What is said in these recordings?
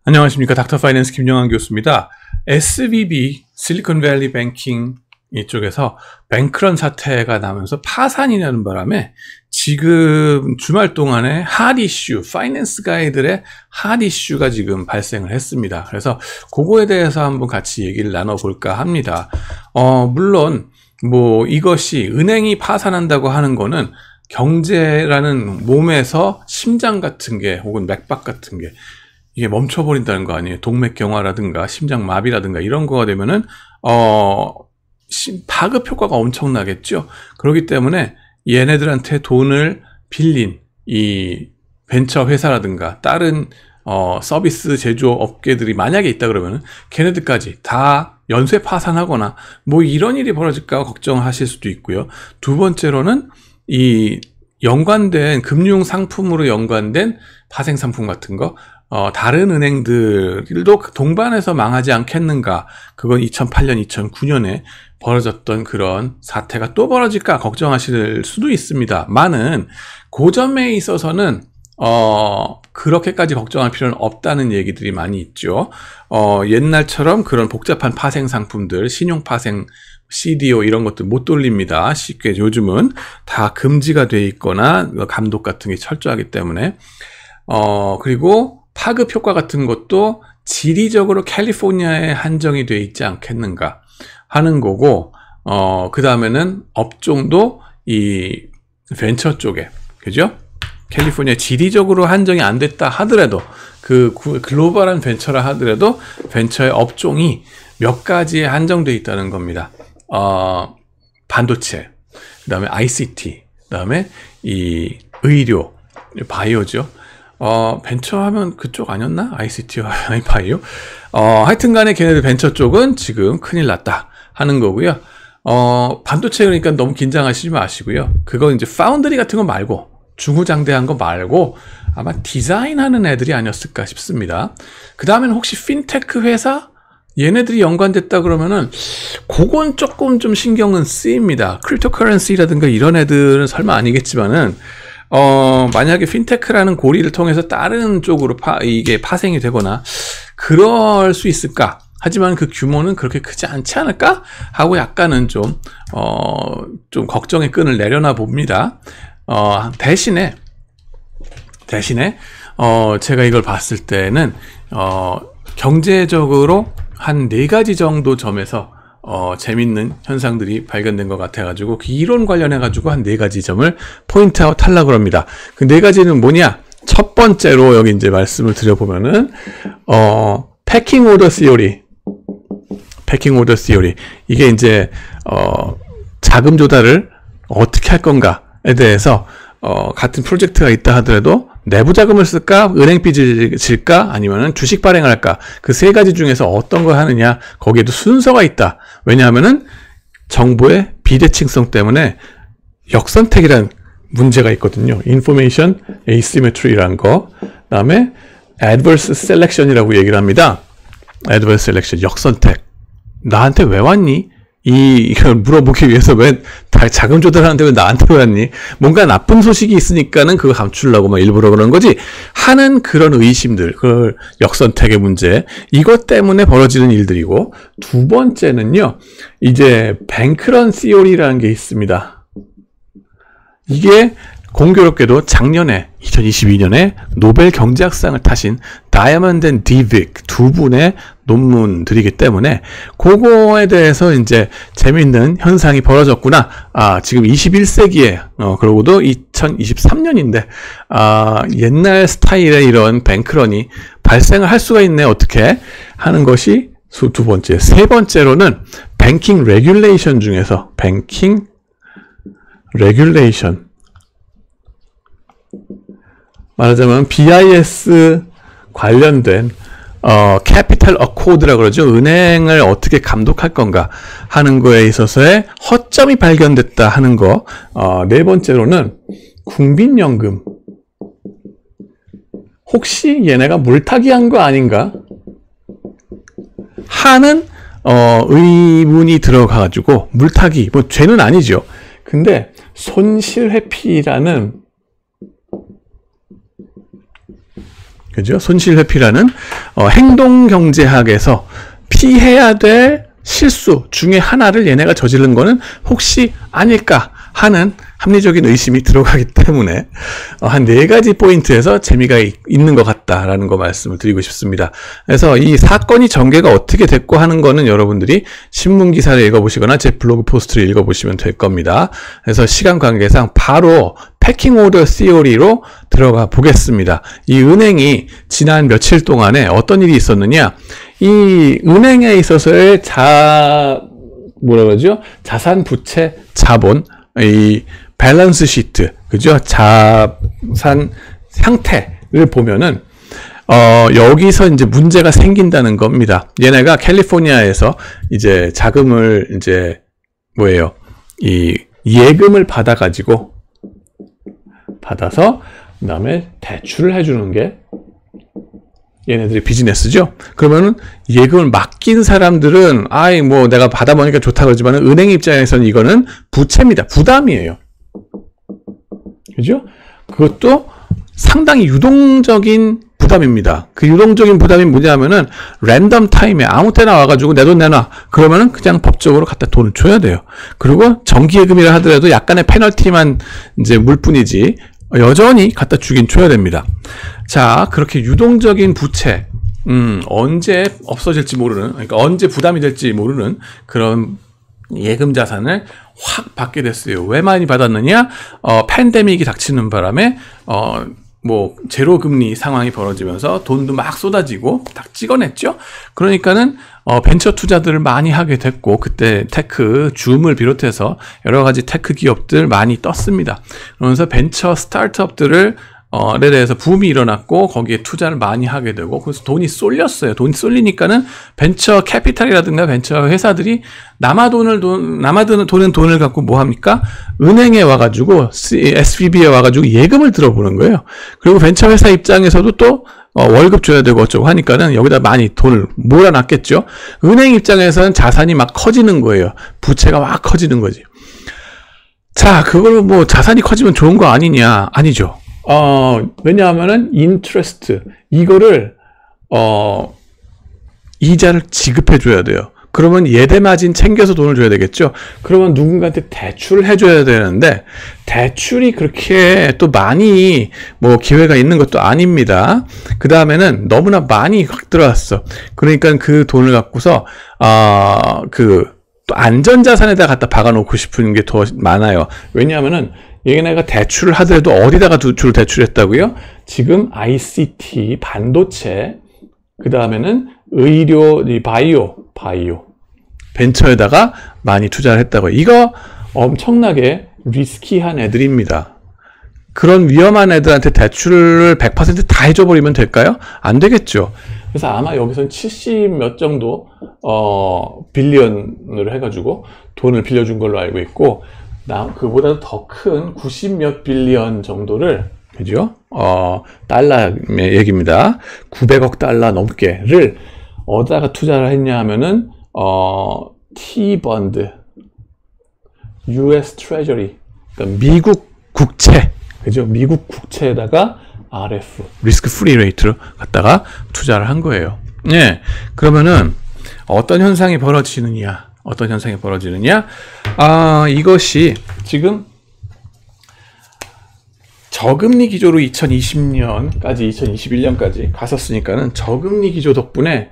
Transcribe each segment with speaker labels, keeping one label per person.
Speaker 1: 안녕하십니까. 닥터 파이낸스 김영환 교수입니다. SVB 실리콘밸리 뱅킹 이쪽에서 뱅크런 사태가 나면서 파산이 나는 바람에 지금 주말 동안에 핫 이슈, 파이낸스 가이들의 핫 이슈가 지금 발생을 했습니다. 그래서 그거에 대해서 한번 같이 얘기를 나눠볼까 합니다. 물론 뭐 이것이 은행이 파산한다고 하는 거는 경제라는 몸에서 심장 같은 게 혹은 맥박 같은 게 이게 멈춰버린다는 거 아니에요. 동맥경화라든가 심장마비라든가 이런 거가 되면은 파급 효과가 엄청나겠죠. 그렇기 때문에 얘네들한테 돈을 빌린 이 벤처 회사라든가 다른 서비스 제조업 업계들이 만약에 있다 그러면은 걔네들까지 다 연쇄 파산하거나 뭐 이런 일이 벌어질까 걱정하실 수도 있고요. 두 번째로는 이 연관된 금융 상품으로 연관된 파생 상품 같은 거 다른 은행들도 동반해서 망하지 않겠는가. 그건 2008년, 2009년에 벌어졌던 그런 사태가 또 벌어질까 걱정하실 수도 있습니다. 많은 그 점에 있어서는 그렇게까지 걱정할 필요는 없다는 얘기들이 많이 있죠. 옛날처럼 그런 복잡한 파생 상품들, 신용 파생, CDO 이런 것들 못 돌립니다. 쉽게 요즘은 다 금지가 돼 있거나 감독 같은 게 철저하기 때문에 그리고 파급 효과 같은 것도 지리적으로 캘리포니아에 한정이 돼 있지 않겠는가 하는 거고, 그 다음에는 업종도 이 벤처 쪽에, 그죠? 캘리포니아 지리적으로 한정이 안 됐다 하더라도, 그 글로벌한 벤처라 하더라도 벤처의 업종이 몇 가지에 한정돼 있다는 겁니다. 반도체, 그 다음에 ICT, 그 다음에 이 의료, 바이오죠. 벤처 하면 그쪽 아니었나? ICT와 바이오? 하여튼 간에 걔네들 벤처 쪽은 지금 큰일 났다 하는 거고요. 반도체 그러니까 너무 긴장하시지 마시고요. 그건 이제 파운드리 같은 거 말고, 중후장대한 거 말고, 아마 디자인하는 애들이 아니었을까 싶습니다. 그 다음에는 혹시 핀테크 회사? 얘네들이 연관됐다 그러면은, 그건 조금 좀 신경은 쓰입니다. 크립토커런시라든가 이런 애들은 설마 아니겠지만은, 만약에 핀테크라는 고리를 통해서 다른 쪽으로 이게 파생이 되거나 그럴 수 있을까? 하지만 그 규모는 그렇게 크지 않지 않을까? 하고 약간은 좀 걱정의 끈을 내려놔 봅니다. 대신에 제가 이걸 봤을 때는 경제적으로 한 4가지 정도 점에서 재밌는 현상들이 발견된 것 같아가지고 그 이론 관련해가지고 한 4가지 점을 포인트아웃 하려고 합니다. 그 4가지는 뭐냐? 첫 번째로 여기 이제 말씀을 드려보면은 패킹 오더 시오리 이게 이제 자금 조달을 어떻게 할 건가에 대해서 같은 프로젝트가 있다 하더라도 내부 자금을 쓸까? 은행 빚을 질까? 아니면은 주식 발행을 할까? 그 3가지 중에서 어떤 걸 하느냐? 거기에도 순서가 있다. 왜냐하면은 정보의 비대칭성 때문에 역선택이라는 문제가 있거든요. Information Asymmetry라는 거. 그다음에 Adverse Selection이라고 얘기를 합니다. Adverse Selection, 역선택. 나한테 왜 왔니? 이걸 물어보기 위해서 왜 자금 조달하는데 왜 나한테 왔니? 뭔가 나쁜 소식이 있으니까는 그거 감추려고 막 일부러 그러는 거지 하는 그런 의심들, 그 역선택의 문제, 이것 때문에 벌어지는 일들이고, 두 번째는요, 이제 뱅크런 시오리라는 게 있습니다. 이게 공교롭게도 작년에 2022년에 노벨 경제학상을 타신 다이아몬드 앤 디빅 두 분의 논문들이기 때문에 그거에 대해서 이제 재미있는 현상이 벌어졌구나. 지금 21세기에 그러고도 2023년인데 옛날 스타일의 이런 뱅크런이 발생을 할 수가 있네. 어떻게 하는 것이 두 번째. 세 번째로는 뱅킹 레귤레이션 중에서 뱅킹 레귤레이션, 말하자면 BIS 관련된 캐피탈 어코드라고 그러죠. 은행을 어떻게 감독할 건가 하는 거에 있어서의 허점이 발견됐다 하는 거. 네 번째로는 국민연금. 혹시 얘네가 물타기 한 거 아닌가 하는 의문이 들어가가지고, 물타기 뭐 죄는 아니죠. 근데 손실회피라는, 그죠? 손실회피라는 행동경제학에서 피해야 될 실수 중에 하나를 얘네가 저지른 거는 혹시 아닐까 하는 합리적인 의심이 들어가기 때문에 한 4가지 포인트에서 재미가 있는 것 같다라는 거 말씀을 드리고 싶습니다. 그래서 이 사건이 전개가 어떻게 됐고 하는 거는 여러분들이 신문 기사를 읽어보시거나 제 블로그 포스트를 읽어보시면 될 겁니다. 그래서 시간 관계상 바로 패킹 오더 시어리로 들어가 보겠습니다. 이 은행이 지난 며칠 동안에 어떤 일이 있었느냐, 이 은행에 있어서의 자산, 부채, 자본, 이 밸런스 시트, 그죠? 자산 상태를 보면은 여기서 이제 문제가 생긴다는 겁니다. 얘네가 캘리포니아에서 이제 자금을 이제 이 예금을 받아서 그다음에 대출을 해주는 게 얘네들의 비즈니스죠. 그러면은 예금을 맡긴 사람들은 내가 받아보니까 좋다 그러지만은 은행 입장에서는 이거는 부채입니다. 부담이에요. 그죠? 그것도 상당히 유동적인 부담입니다. 그 유동적인 부담이 뭐냐면은 랜덤 타임에 아무 때나 와가지고 내 돈 내놔. 그러면은 그냥 법적으로 갖다 돈을 줘야 돼요. 그리고 정기예금이라 하더라도 약간의 페널티만 이제 물 뿐이지 여전히 갖다 주긴 줘야 됩니다. 자, 그렇게 유동적인 부채, 언제 없어질지 모르는, 그러니까 언제 부담이 될지 모르는 그런 예금 자산을 확 받게 됐어요. 왜 많이 받았느냐? 팬데믹이 닥치는 바람에, 제로 금리 상황이 벌어지면서 돈도 막 쏟아지고 딱 찍어냈죠. 그러니까는 벤처 투자들을 많이 하게 됐고, 그때 테크, 줌을 비롯해서 여러 가지 테크 기업들 많이 떴습니다. 그러면서 벤처 스타트업들을 에 대해서 붐이 일어났고 거기에 투자를 많이 하게 되고 그래서 돈이 쏠렸어요. 돈이 쏠리니까는 벤처 캐피탈이라든가 벤처 회사들이 남아드는 돈을 갖고 뭐 합니까? 은행에 와가지고 SVB에 와가지고 예금을 들어보는 거예요. 그리고 벤처 회사 입장에서도 또 월급 줘야 되고 어쩌고 하니까는 여기다 많이 돈을 몰아놨겠죠. 은행 입장에서는 자산이 막 커지는 거예요. 부채가 막 커지는 거지. 자, 그걸 자산이 커지면 좋은 거 아니냐? 아니죠. 왜냐하면은 인트레스트 이거를 이자를 지급해 줘야 돼요. 그러면 예대마진 챙겨서 돈을 줘야 되겠죠. 그러면 누군가한테 대출을 해줘야 되는데 대출이 그렇게 또 많이 기회가 있는 것도 아닙니다. 그 다음에는 너무나 많이 확 들어왔어. 그러니까 그 돈을 갖고서 또 안전자산에다 갖다 박아놓고 싶은 게 더 많아요. 왜냐하면은 얘네가 대출을 하더라도 어디다가 주로 대출했다고요? 지금 ICT, 반도체, 그 다음에는 의료, 바이오 벤처에다가 많이 투자를 했다고요. 이거 엄청나게 리스키한 애들입니다. 그런 위험한 애들한테 대출을 100% 다 해줘버리면 될까요? 안 되겠죠. 그래서 아마 여기서는 70 몇 정도 빌리언으로 해가지고 돈을 빌려준 걸로 알고 있고 그보다 더 큰 90 몇 빌리언 정도를 그죠? 달러의 얘기입니다. 900억 달러 넘게를 어디다가 투자를 했냐 하면은 T-bonds, US Treasury, 그러니까 미국 국채, 그죠? 미국 국채에다가 RF, 리스크 프리 레이트로 갖다가 투자를 한 거예요. 예. 그러면은 어떤 현상이 벌어지느냐? 이것이 지금 저금리 기조로 2020년까지 2021년까지 갔었으니까는 저금리 기조 덕분에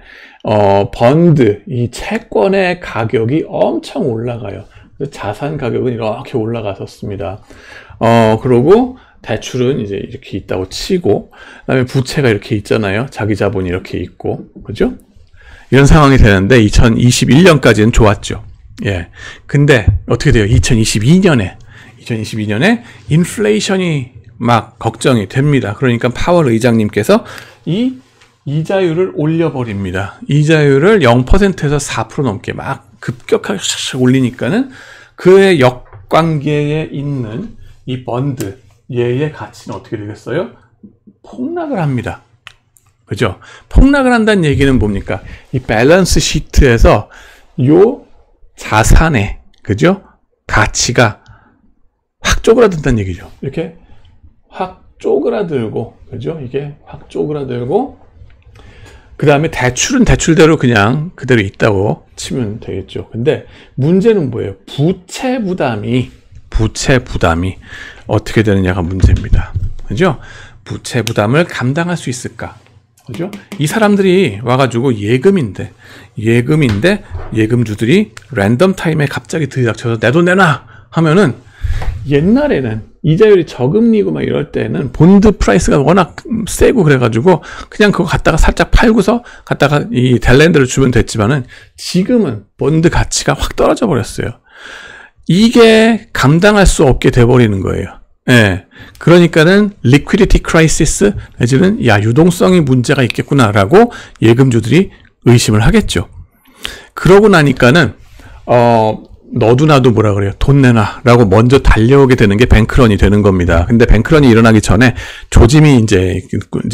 Speaker 1: 번드, 이 채권의 가격이 엄청 올라가요. 자산 가격은 이렇게 올라갔었습니다. 그리고 대출은 이제 이렇게 있다고 치고, 그다음에 부채가 이렇게 있잖아요. 자기 자본이 이렇게 있고, 그죠? 이런 상황이 되는데 2021년까지는 좋았죠. 예. 근데 어떻게 돼요? 2022년에 인플레이션이 막 걱정이 됩니다. 그러니까 파월 의장님께서 이 이자율을 올려버립니다. 이자율을 0%에서 4% 넘게 막 급격하게 올리니까는 그의 역관계에 있는 이 번드, 얘의 가치는 어떻게 되겠어요? 폭락을 합니다. 그죠? 폭락을 한다는 얘기는 뭡니까? 이 밸런스 시트에서 요 자산의, 그죠? 가치가 확 쪼그라든다는 얘기죠. 이렇게 확 쪼그라들고, 그죠? 이게 확 쪼그라들고, 그 다음에 대출은 대출대로 그냥 그대로 있다고 치면 되겠죠. 근데 문제는 뭐예요? 부채 부담이 어떻게 되느냐가 문제입니다. 그죠? 부채 부담을 감당할 수 있을까? 그죠? 이 사람들이 와가지고 예금인데 예금주들이 랜덤 타임에 갑자기 들이닥쳐서 내 돈 내놔 하면은, 옛날에는 이자율이 저금리고 막 이럴 때는 본드 프라이스가 워낙 세고 그래가지고 그냥 그거 갖다가 살짝 팔고서 갖다가 이 델랜드를 주면 됐지만은, 지금은 본드 가치가 확 떨어져 버렸어요. 이게 감당할 수 없게 돼버리는 거예요. 예. 그러니까는 liquidity crisis, 내지는 야, 유동성이 문제가 있겠구나라고 예금주들이 의심을 하겠죠. 그러고 나니까는 너도 나도 뭐라 그래요? 돈 내놔 라고 먼저 달려오게 되는 게 뱅크런이 되는 겁니다. 근데 뱅크런이 일어나기 전에 조짐이 이제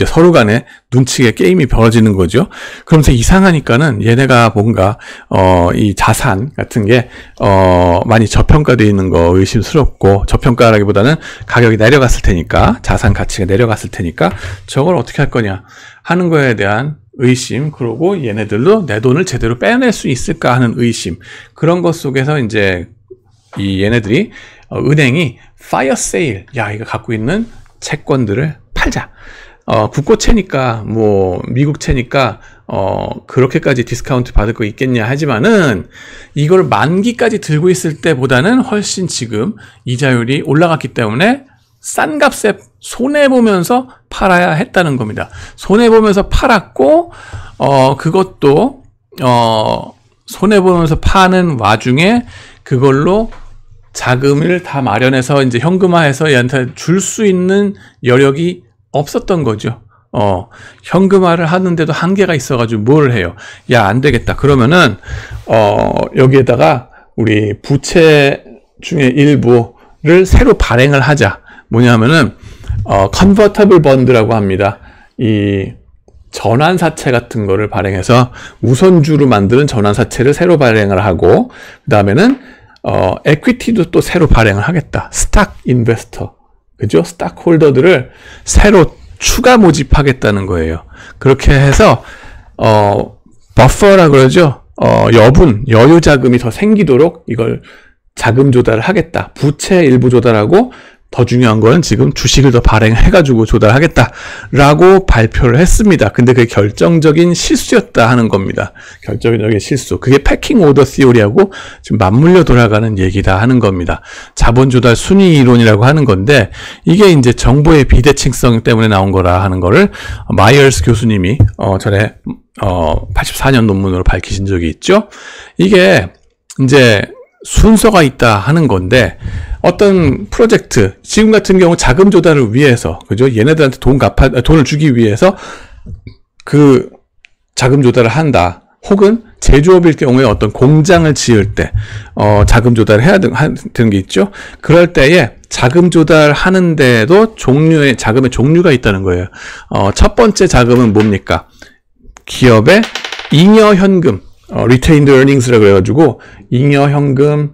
Speaker 1: 서로 간에 눈치게 게임이 벌어지는 거죠. 그러면서 이상하니까는 얘네가 뭔가 이 자산 같은 게 많이 저평가되어 있는 거 의심스럽고, 저평가라기보다는 가격이 내려갔을 테니까, 자산 가치가 내려갔을 테니까 저걸 어떻게 할 거냐 하는 거에 대한 의심, 그리고 얘네들도 내 돈을 제대로 빼낼 수 있을까 하는 의심, 그런 것 속에서 이제 이 얘네들이 은행이 fire sale, 야, 이거 갖고 있는 채권들을 팔자. 국고채니까 뭐 미국 채니까 그렇게까지 디스카운트 받을 거 있겠냐 하지만은, 이걸 만기까지 들고 있을 때보다는 훨씬 지금 이자율이 올라갔기 때문에 싼 값에 손해보면서 팔아야 했다는 겁니다. 손해보면서 팔았고, 그것도, 손해보면서 파는 와중에 그걸로 자금을 다 마련해서 이제 현금화해서 얘한테 줄 수 있는 여력이 없었던 거죠. 현금화를 하는데도 한계가 있어가지고 뭘 해요? 야, 안 되겠다. 그러면은, 여기에다가 우리 부채 중에 일부를 새로 발행을 하자. 뭐냐면은 컨버터블 번드라고 합니다. 이 전환사채 같은 거를 발행해서 우선주로 만드는 전환사채를 새로 발행을 하고, 그 다음에는 에퀴티도 또 새로 발행을 하겠다. 스탁 인베스터, 그죠? 스탁 홀더들을 새로 추가 모집하겠다는 거예요. 그렇게 해서 버퍼라 그러죠. 여유 자금이 더 생기도록 이걸 자금 조달을 하겠다. 부채 일부 조달하고, 더 중요한 거는 지금 주식을 더 발행해가지고 조달하겠다라고 발표를 했습니다. 근데 그게 결정적인 실수였다 하는 겁니다. 결정적인 실수. 그게 패킹 오더 시오리하고 지금 맞물려 돌아가는 얘기다 하는 겁니다. 자본 조달 순위 이론이라고 하는 건데, 이게 이제 정보의 비대칭성 때문에 나온 거라 하는 거를 마이얼스 교수님이 전에 84년 논문으로 밝히신 적이 있죠. 이게 이제 순서가 있다 하는 건데, 어떤 프로젝트, 지금 같은 경우 자금 조달을 위해서, 그죠? 얘네들한테 돈을 주기 위해서 그 자금 조달을 한다. 혹은 제조업일 경우에 어떤 공장을 지을 때, 자금 조달을 해야 되는 게 있죠? 그럴 때에 자금 조달하는데도 자금의 종류가 있다는 거예요. 첫 번째 자금은 뭡니까? 기업의 잉여 현금, retained earnings라고 해가지고, 잉여 현금,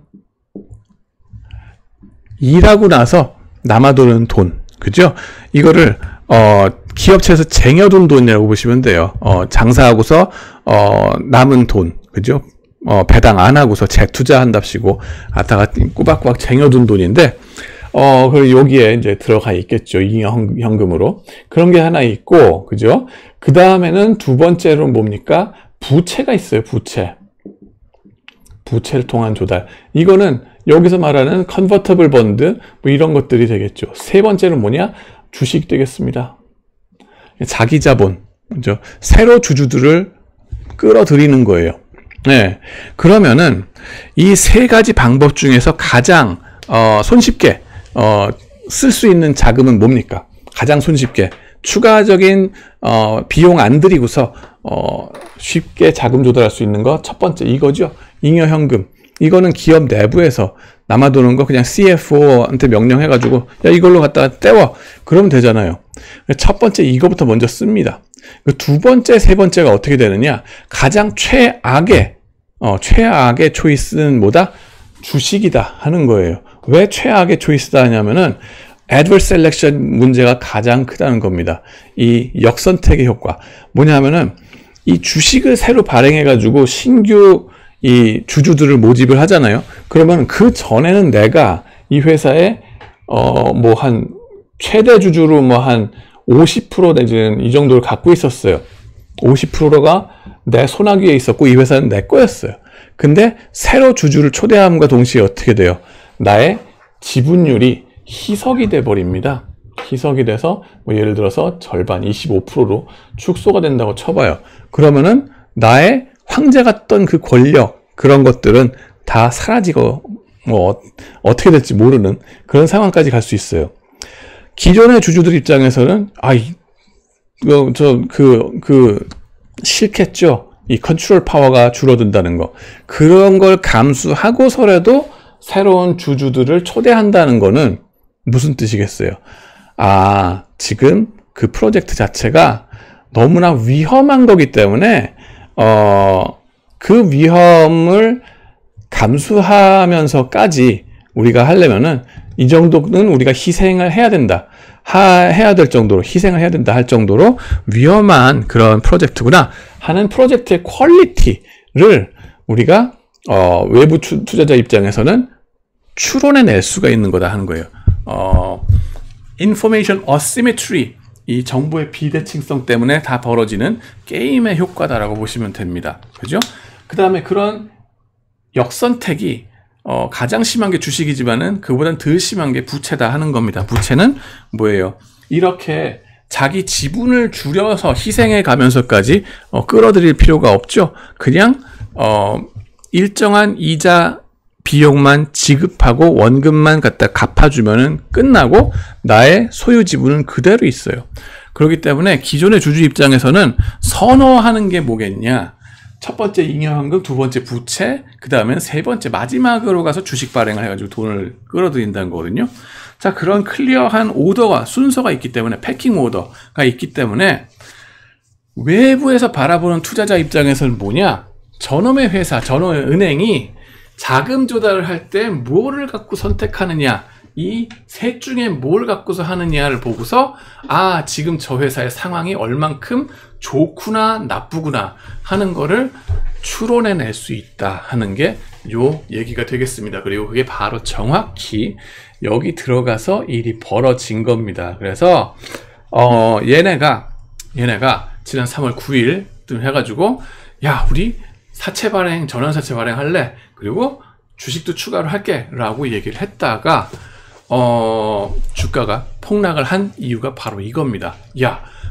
Speaker 1: 일하고 나서 남아도는 돈, 그죠? 이거를 기업체에서 쟁여둔 돈이라고 보시면 돼요. 장사하고서 남은 돈, 그죠? 배당 안 하고서 재투자한답시고 갖다가 꼬박꼬박 쟁여둔 돈인데, 그리고 여기에 이제 들어가 있겠죠. 잉여 현금으로. 그런 게 하나 있고, 그죠? 그 다음에는 두 번째로 뭡니까? 부채가 있어요. 부채를 통한 조달. 이거는 여기서 말하는 컨버터블 번드 뭐 이런 것들이 되겠죠. 세 번째는 뭐냐? 주식 되겠습니다. 자기 자본, 그죠? 새로 주주들을 끌어들이는 거예요. 네. 그러면은 이 세 가지 방법 중에서 가장 손쉽게 쓸 수 있는 자금은 뭡니까? 가장 손쉽게 추가적인 비용 안 들이고서 쉽게 자금 조달할 수 있는 거 첫 번째 이거죠. 잉여 현금. 이거는 기업 내부에서 남아도는 거 그냥 CFO한테 명령해가지고 야 이걸로 갖다가 떼워 그러면 되잖아요. 첫 번째 이거부터 먼저 씁니다. 그 두 번째, 세 번째가 어떻게 되느냐? 가장 최악의 초이스는 뭐다? 주식이다 하는 거예요. 왜 최악의 초이스다 하냐면은 adverse selection 문제가 가장 크다는 겁니다. 이 역선택의 효과. 뭐냐면은 이 주식을 새로 발행해가지고 신규 이 주주들을 모집을 하잖아요. 그러면 그 전에는 내가 이 회사에 뭐 한 최대 주주로 뭐 한 50% 내지는 이 정도를 갖고 있었어요. 50%가 내 손아귀에 있었고 이 회사는 내 거였어요. 근데 새로 주주를 초대함과 동시에 어떻게 돼요? 나의 지분율이 희석이 돼 버립니다. 희석이 돼서 뭐 예를 들어서 절반 25%로 축소가 된다고 쳐봐요. 그러면은 나의 황제 같던 그 권력 그런 것들은 다 사라지고 뭐 어떻게 될지 모르는 그런 상황까지 갈 수 있어요. 기존의 주주들 입장에서는 싫겠죠. 이 컨트롤 파워가 줄어든다는 거. 그런 걸 감수하고서라도 새로운 주주들을 초대한다는 거는 무슨 뜻이겠어요? 지금 그 프로젝트 자체가 너무나 위험한 거기 때문에 그 위험을 감수하면서까지 우리가 하려면은 이 정도는 우리가 희생을 해야 된다. 해야 될 정도로 희생을 해야 된다 할 정도로 위험한 그런 프로젝트구나 하는 프로젝트의 퀄리티를 우리가 외부 투자자 입장에서는 추론해낼 수가 있는 거다 하는 거예요. Information asymmetry, 이 정보의 비대칭성 때문에 다 벌어지는 게임의 효과다라고 보시면 됩니다. 그죠? 그 다음에 그런 역선택이 가장 심한 게 주식이지만은 그보단 덜 심한 게 부채다 하는 겁니다. 부채는 뭐예요? 이렇게 자기 지분을 줄여서 희생해 가면서까지 끌어들일 필요가 없죠. 그냥 일정한 이자 비용만 지급하고 원금만 갖다 갚아주면은 끝나고 나의 소유 지분은 그대로 있어요. 그렇기 때문에 기존의 주주 입장에서는 선호하는 게 뭐겠냐? 첫 번째 잉여환급, 두 번째 부채, 그 다음에는 세 번째 마지막으로 가서 주식 발행을 해가지고 돈을 끌어들인다는 거거든요. 자, 그런 클리어한 오더가 순서가 있기 때문에 패킹 오더가 있기 때문에 외부에서 바라보는 투자자 입장에서는 뭐냐? 저놈의 회사, 저놈의 은행이 자금 조달을 할 때 뭐를 갖고 선택하느냐, 이 셋 중에 뭘 갖고서 하느냐를 보고서 지금 저 회사의 상황이 얼만큼 좋구나 나쁘구나 하는 거를 추론해낼 수 있다 하는 게 요 얘기가 되겠습니다. 그리고 그게 바로 정확히 여기 들어가서 일이 벌어진 겁니다. 그래서 얘네가 지난 3월 9일쯤 해가지고 우리 사채 발행, 전환 사채 발행 할래? 그리고 주식도 추가로 할게 라고 얘기를 했다가 주가가 폭락을 한 이유가 바로 이겁니다.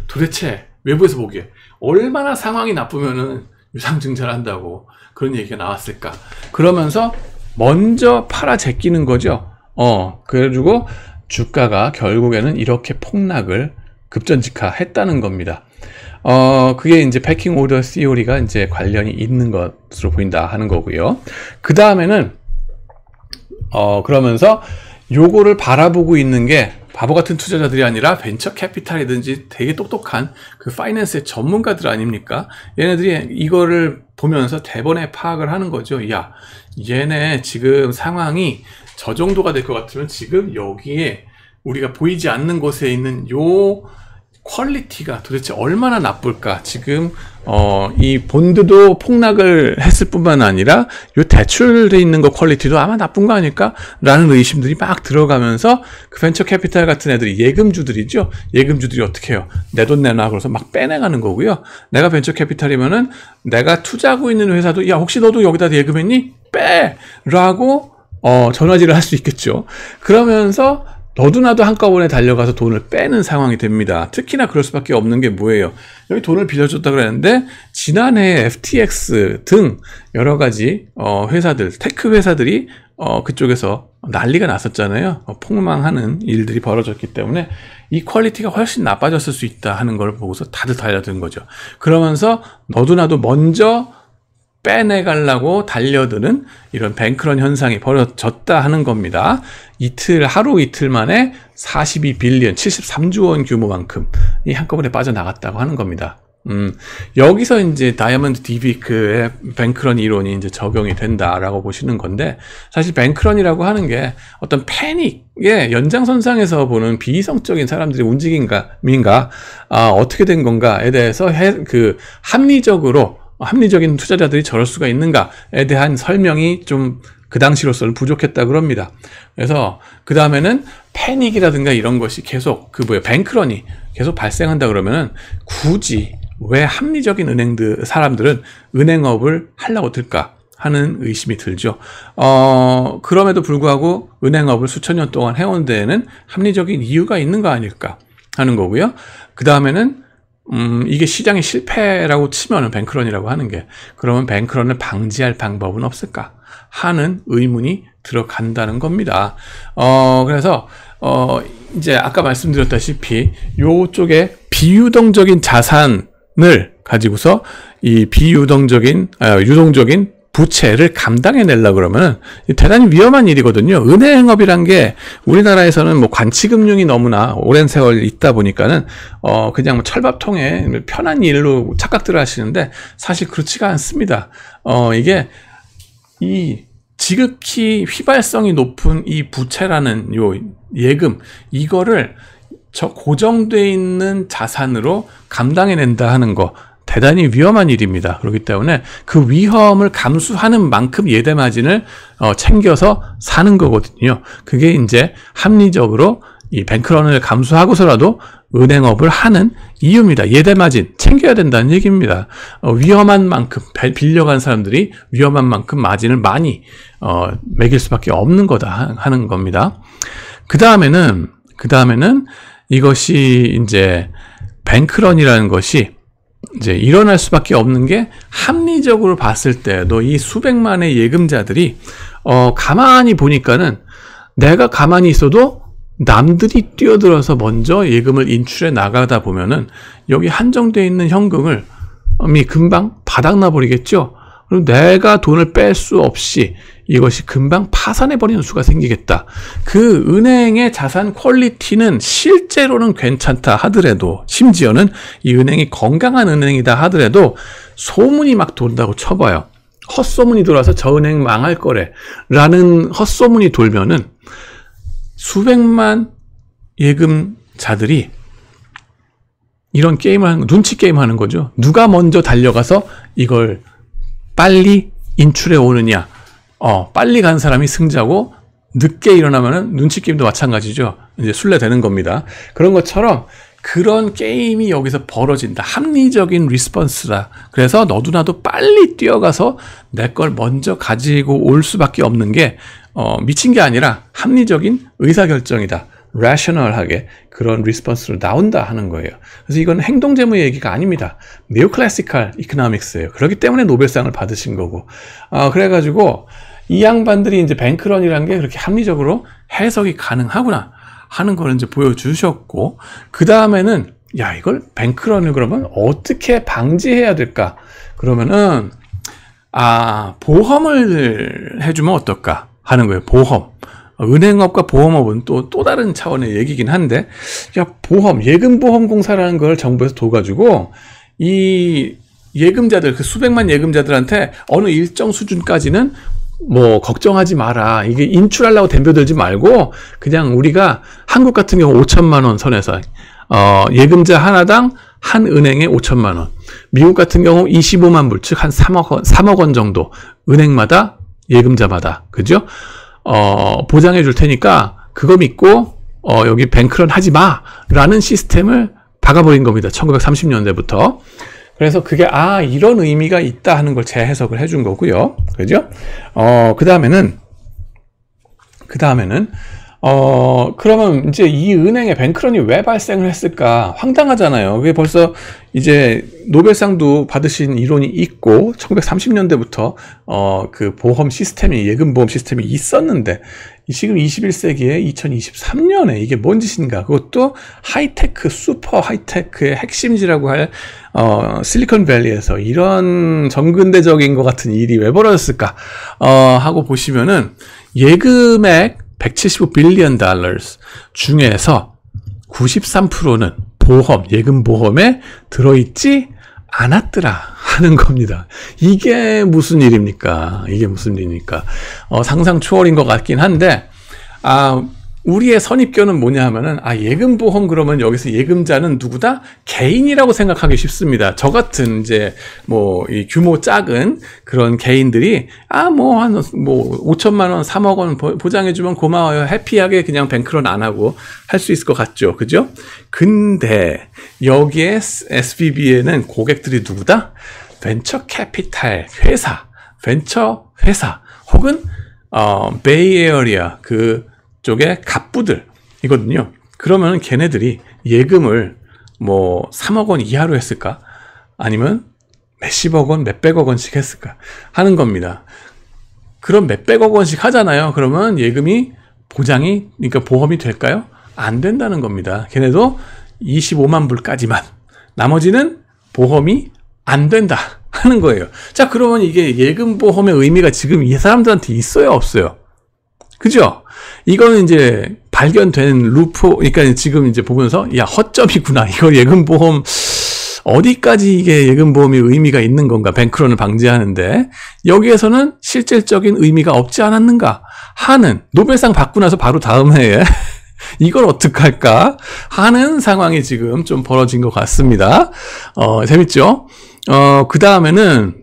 Speaker 1: 도대체 외부에서 보기에 얼마나 상황이 나쁘면은 유상증자를 한다고 그런 얘기가 나왔을까? 그러면서 먼저 팔아 제끼는 거죠. 그래가지고 주가가 결국에는 이렇게 폭락을 급전직하했다는 겁니다. 그게 이제 패킹 오더 시오리가 이제 관련이 있는 것으로 보인다 하는 거고요. 그 다음에는 그러면서 요거를 바라보고 있는 게 바보 같은 투자자들이 아니라 벤처 캐피탈이든지 되게 똑똑한 그 파이낸스의 전문가들 아닙니까? 얘네들이 이거를 보면서 대번에 파악을 하는 거죠. 얘네 지금 상황이 저 정도가 될 것 같으면 지금 여기에 우리가 보이지 않는 곳에 있는 요 퀄리티가 도대체 얼마나 나쁠까? 지금 이 본드도 폭락을 했을 뿐만 아니라 요 대출돼 있는 거 퀄리티도 아마 나쁜 거 아닐까? 라는 의심들이 막 들어가면서 그 벤처 캐피탈 같은 애들이 예금주들이죠. 예금주들이 어떻게 해요? 내 돈 내놔 그래서 막 빼내가는 거고요. 내가 벤처 캐피탈이면은 내가 투자하고 있는 회사도 혹시 너도 여기다 예금했니? 빼! 라고 전화질을 할 수 있겠죠. 그러면서 너도 나도 한꺼번에 달려가서 돈을 빼는 상황이 됩니다. 특히나 그럴 수밖에 없는 게 뭐예요? 여기 돈을 빌려줬다 그랬는데 지난해 FTX 등 여러 가지 회사들, 테크 회사들이 그쪽에서 난리가 났었잖아요. 폭망하는 일들이 벌어졌기 때문에 이 퀄리티가 훨씬 나빠졌을 수 있다 하는 걸 보고서 다들 달려든 거죠. 그러면서 너도 나도 먼저 빼내가려고 달려드는 이런 뱅크런 현상이 벌어졌다 하는 겁니다. 하루 이틀 만에 42빌리언, 73조 원 규모만큼 이 한꺼번에 빠져나갔다고 하는 겁니다. 여기서 이제 다이아몬드 디비크의 뱅크런 이론이 이제 적용이 된다라고 보시는 건데, 사실 뱅크런이라고 하는 게 어떤 패닉의 연장선상에서 보는 비이성적인 사람들의 움직임인가, 어떻게 된 건가에 대해서 합리적인 투자자들이 저럴 수가 있는가에 대한 설명이 좀 그 당시로서는 부족했다 그럽니다. 그래서 그 다음에는 패닉이라든가 이런 것이 계속 뱅크런이 계속 발생한다 그러면은 굳이 왜 합리적인 사람들은 은행업을 하려고 들까 하는 의심이 들죠. 그럼에도 불구하고 은행업을 수천 년 동안 해온 데에는 합리적인 이유가 있는 거 아닐까 하는 거고요. 그 다음에는 이게 시장의 실패라고 치면은 뱅크런이라고 하는 게, 그러면 뱅크런을 방지할 방법은 없을까 하는 의문이 들어간다는 겁니다. 그래서 이제 아까 말씀드렸다시피 요쪽에 비유동적인 자산을 가지고서 이 유동적인 부채를 감당해내려고 그러면 대단히 위험한 일이거든요. 은행업이란 게 우리나라에서는 뭐 관치금융이 너무나 오랜 세월 있다 보니까는 그냥 뭐 철밥통에 편한 일로 착각들을 하시는데, 사실 그렇지가 않습니다. 이게 이 지극히 휘발성이 높은 이 부채라는 요 예금, 이거를 저 고정되어 있는 자산으로 감당해낸다 하는 거 대단히 위험한 일입니다. 그렇기 때문에 그 위험을 감수하는 만큼 예대 마진을 챙겨서 사는 거거든요. 그게 이제 합리적으로 이 뱅크런을 감수하고서라도 은행업을 하는 이유입니다. 예대 마진 챙겨야 된다는 얘기입니다. 위험한 만큼, 빌려간 사람들이 위험한 만큼 마진을 많이 매길 수밖에 없는 거다 하는 겁니다. 그 다음에는 이것이 이제 뱅크런이라는 것이 이제 일어날 수밖에 없는 게, 합리적으로 봤을 때도 이 수백만의 예금자들이 가만히 보니까는 내가 가만히 있어도 남들이 뛰어들어서 먼저 예금을 인출해 나가다 보면은 여기 한정되어 있는 현금을 금방 바닥나 버리겠죠. 그리고 내가 돈을 뺄 수 없이 이것이 금방 파산해버리는 수가 생기겠다. 그 은행의 자산 퀄리티는 실제로는 괜찮다 하더라도, 심지어는 이 은행이 건강한 은행이다 하더라도 소문이 막 돈다고 쳐봐요. 헛소문이 돌아서 저 은행 망할 거래 라는 헛소문이 돌면은 수백만 예금자들이 이런 게임을 눈치 게임 하는 거죠. 누가 먼저 달려가서 이걸 빨리 인출해 오느냐. 빨리 간 사람이 승자고, 늦게 일어나면은 눈치 게임도 마찬가지죠. 이제 술래되는 겁니다. 그런 것처럼 그런 게임이 여기서 벌어진다. 합리적인 리스폰스다. 그래서 너도 나도 빨리 뛰어가서 내 걸 먼저 가지고 올 수밖에 없는 게 미친 게 아니라 합리적인 의사결정이다. rational하게 그런 리스폰스로 나온다 하는 거예요. 그래서 이건 행동재무의 얘기가 아닙니다. 네오클래시컬 이코노믹스예요. 그렇기 때문에 노벨상을 받으신 거고. 그래가지고 이 양반들이 이제 뱅크런이라는 게 그렇게 합리적으로 해석이 가능하구나 하는 걸 이제 보여주셨고, 그 다음에는 야, 이걸 뱅크런을 그러면 어떻게 방지해야 될까? 그러면은 보험을 해주면 어떨까 하는 거예요. 보험. 은행업과 보험업은 또 다른 차원의 얘기긴 한데, 야, 예금보험공사라는 걸 정부에서 둬가지고 이 예금자들, 그 수백만 예금자들한테 어느 일정 수준까지는 뭐 걱정하지 마라. 이게 인출하려고 덤벼들지 말고 그냥 우리가 한국 같은 경우 5천만 원 선에서 예금자 하나당 한 은행에 5천만 원. 미국 같은 경우 25만 불, 즉 한 3억 원 정도 은행마다 예금자마다, 그죠? 보장해 줄 테니까 그거 믿고 여기 뱅크런 하지 마라는 시스템을 박아버린 겁니다. 1930년대부터. 그래서 그게 이런 의미가 있다 하는 걸 재해석을 해준 거고요. 그죠? 그 다음에는 그러면 이제 이 은행에 뱅크런이 왜 발생을 했을까? 황당하잖아요. 그게 벌써 이제 노벨상도 받으신 이론이 있고 1930년대부터 그 보험 시스템이, 예금 보험 시스템이 있었는데 지금 21세기에 2023년에 이게 뭔 짓인가? 그것도 하이테크, 슈퍼 하이테크의 핵심지라고 할 실리콘밸리에서 이런 정근대적인 것 같은 일이 왜 벌어졌을까? 하고 보시면은 예금액 175 빌리언 달러 중에서 93%는 예금 보험에 들어있지 않았더라 하는 겁니다. 이게 무슨 일입니까? 이게 무슨 일입니까? 상상 초월인 것 같긴 한데, 우리의 선입견은 뭐냐 하면은, 예금보험 그러면 여기서 예금자는 누구다? 개인이라고 생각하기 쉽습니다. 저 같은 이제, 이 규모 작은 그런 개인들이, 한 5천만 원, 3억 원 보장해주면 고마워요. 해피하게 그냥 뱅크런 안 하고 할 수 있을 것 같죠. 그죠? 근데, 여기에 SVB에는 고객들이 누구다? 벤처 캐피탈 회사, 벤처 회사, 혹은, 베이에어리아, 쪽에 갑부들이거든요. 그러면 걔네들이 예금을 3억 원 이하로 했을까? 아니면 몇십억 원, 몇백억 원씩 했을까? 하는 겁니다. 그럼 몇백억 원씩 하잖아요. 그러면 예금이 그러니까 보험이 될까요? 안 된다는 겁니다. 걔네도 25만 불까지만. 나머지는 보험이 안 된다 하는 거예요. 자, 그러면 이게 예금보험의 의미가 지금 이 사람들한테 있어요, 없어요? 그죠? 이거는 이제 발견된 그러니까 지금 이제 보면서, 허점이구나. 이거 예금보험, 어디까지 이게 예금보험이 의미가 있는 건가? 뱅크런을 방지하는데, 여기에서는 실질적인 의미가 없지 않았는가? 하는, 노벨상 받고 나서 바로 다음 해에, 이걸 어떡할까? 하는 상황이 지금 좀 벌어진 것 같습니다. 재밌죠? 그 다음에는,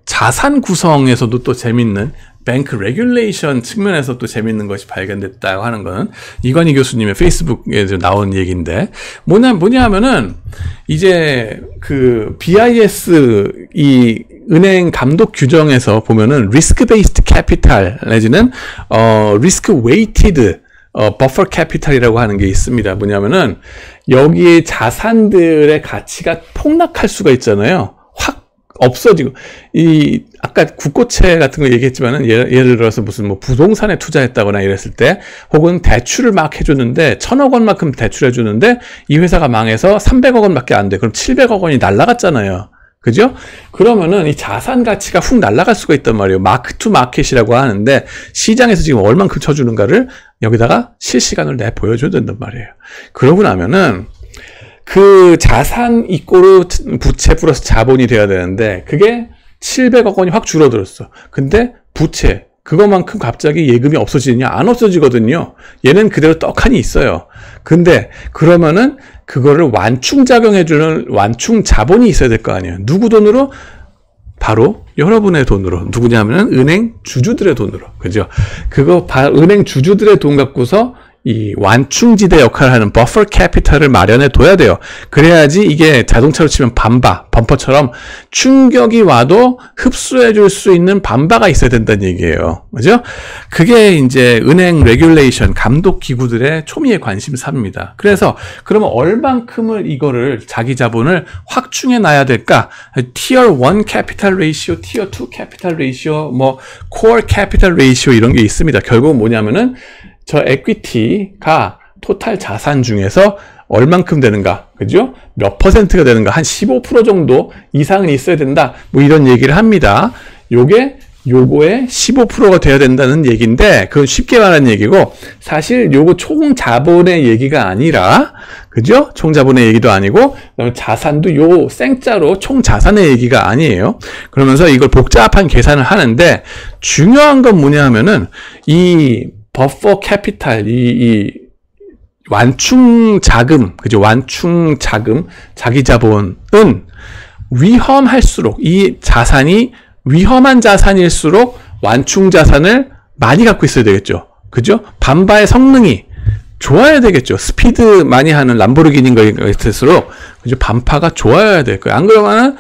Speaker 1: 자산 구성에서도 또 재밌는, 뱅크 레귤레이션 측면에서 또 재밌는 것이 발견됐다고 하는 거는 이관희 교수님의 페이스북에 나온 얘기인데, 뭐냐 하면은, 이제 BIS 이 은행 감독 규정에서 보면은 리스크 베이스드 캐피탈 내지는 리스크 웨이티드 버퍼 캐피탈이라고 하는 게 있습니다. 뭐냐면은 여기에 자산들의 가치가 폭락할 수가 있잖아요. 확 없어지고, 아까 국고채 같은 거 얘기했지만은 예를 들어서 무슨 부동산에 투자했다거나 이랬을 때, 혹은 대출을 막 해주는데 1,000억 원만큼 대출해주는데 이 회사가 망해서 300억 원밖에 안 돼. 그럼 700억 원이 날라갔잖아요. 그죠? 그러면은 이 자산 가치가 훅 날아갈 수가 있단 말이에요. 마크 투 마켓이라고 하는데, 시장에서 지금 얼만큼 쳐주는가를 여기다가 실시간으로 내 보여줘야 된단 말이에요. 그러고 나면은 자산 이꼬르 부채 플러스 자본이 돼야 되는데, 그게 700억 원이 확 줄어들었어. 근데 부채, 그것만큼 갑자기 예금이 없어지느냐? 안 없어지거든요. 얘는 그대로 떡하니 있어요. 근데 그러면은 그거를 완충작용해주는 완충 자본이 있어야 될 거 아니에요. 누구 돈으로? 바로 여러분의 돈으로. 누구냐면은 은행 주주들의 돈으로. 그죠? 은행 주주들의 돈 갖고서 이 완충지대 역할을 하는 버퍼 캐피탈을 마련해 둬야 돼요. 그래야지 이게 자동차로 치면 범퍼처럼 충격이 와도 흡수해 줄 수 있는 밤바가 있어야 된다는 얘기예요. 그죠? 그게 이제 은행 레귤레이션, 감독 기구들의 초미의 관심사입니다. 그래서 그러면 얼만큼을 이거를 자기 자본을 확충해 놔야 될까? 티어 1 캐피탈 레이시오, 티어 2 캐피탈 레이시오, 코어 캐피탈 레이시오 이런 게 있습니다. 결국은 뭐냐면은 저 에퀴티가 토탈 자산 중에서 얼만큼 되는가, 그죠? 몇 퍼센트가 되는가, 한 15% 정도 이상은 있어야 된다, 이런 얘기를 합니다. 요거의 15%가 돼야 된다는 얘기인데, 그건 쉽게 말하는 얘기고, 사실 요거 총 자본의 얘기가 아니라, 그죠? 총 자본의 얘기도 아니고, 그다음에 자산도 요 생자로 총 자산의 얘기가 아니에요. 그러면서 이걸 복잡한 계산을 하는데, 중요한 건 뭐냐 하면은, 이 버퍼 캐피탈, 이 완충 자금, 그죠? 완충 자금, 자기 자본은 위험할수록, 이 자산이 위험한 자산일수록 완충 자산을 많이 갖고 있어야 되겠죠. 그죠? 반바의 성능이 좋아야 되겠죠. 스피드 많이 하는 람보르기니인 것일수록, 그죠? 반파가 좋아야 될 거예요. 안 그러면은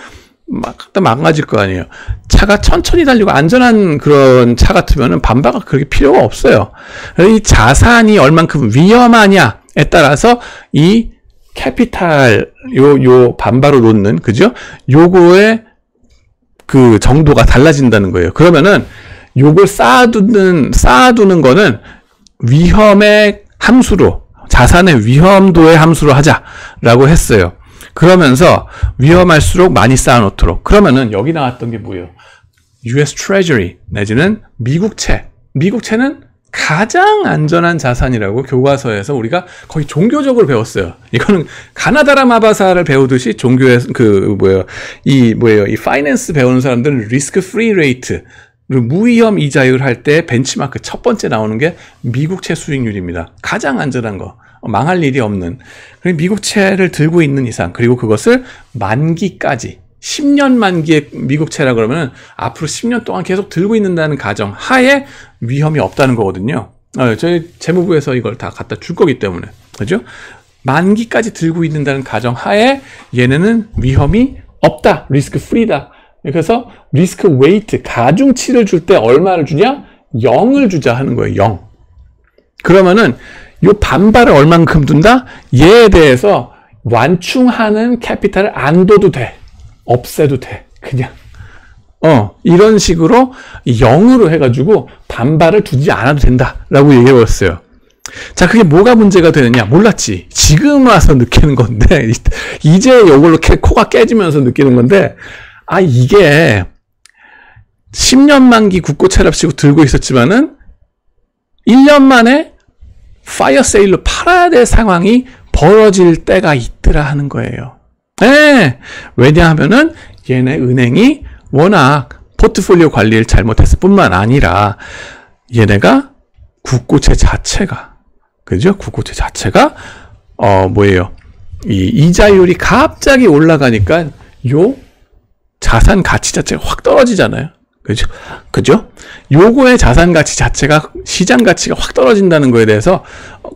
Speaker 1: 갖다 망가질 거 아니에요. 차가 천천히 달리고 안전한 그런 차 같으면은 반바가 그렇게 필요가 없어요. 이 자산이 얼만큼 위험하냐에 따라서 이 캐피탈, 요 반바로 놓는, 그죠? 요거의 정도가 달라진다는 거예요. 그러면은 요걸 쌓아두는 거는 위험의 함수로, 자산의 위험도의 함수로 하자라고 했어요. 그러면서 위험할수록 많이 쌓아놓도록. 그러면은 여기 나왔던 게 뭐예요? US Treasury 내지는 미국채. 미국채는 가장 안전한 자산이라고 교과서에서 우리가 거의 종교적으로 배웠어요. 이거는 가나다라 마바사를 배우듯이 종교의 이 파이낸스 배우는 사람들은 리스크 프리 레이트, 무위험 이자율 할 때 벤치마크 첫 번째 나오는 게 미국채 수익률입니다. 가장 안전한 거, 망할 일이 없는. 그리고 미국채를 들고 있는 이상, 그리고 그것을 만기까지 10년 만기의 미국채라 그러면 앞으로 10년 동안 계속 들고 있는다는 가정 하에 위험이 없다는 거거든요. 저희 재무부에서 이걸 다 갖다 줄 거기 때문에, 그죠? 만기까지 들고 있는다는 가정 하에 얘네는 위험이 없다, 리스크 프리다. 그래서 리스크 웨이트, 가중치를 줄 때 얼마를 주냐? 0을 주자 하는 거예요. 0. 그러면은 요 반발을 얼만큼 둔다? 얘에 대해서 완충하는 캐피탈을 안 둬도 돼. 없애도 돼. 그냥. 이런 식으로 0으로 해가지고 반발을 두지 않아도 된다라고 얘기해버렸어요. 자, 그게 뭐가 문제가 되느냐? 몰랐지. 지금 와서 느끼는 건데, 이제 이걸로 코가 깨지면서 느끼는 건데, 이게 10년 만기 국고채랍치고 들고 있었지만은 1년 만에 파이어 세일로 팔아야 될 상황이 벌어질 때가 있더라 하는 거예요. 네. 왜냐하면은 얘네 은행이 워낙 포트폴리오 관리를 잘못했을 뿐만 아니라 얘네가 국고채 자체가, 그죠? 국고채 자체가 이 이자율이 갑자기 올라가니까 요 자산 가치 자체가 확 떨어지잖아요. 그죠? 요거의 자산 가치 자체가, 시장 가치가 확 떨어진다는 거에 대해서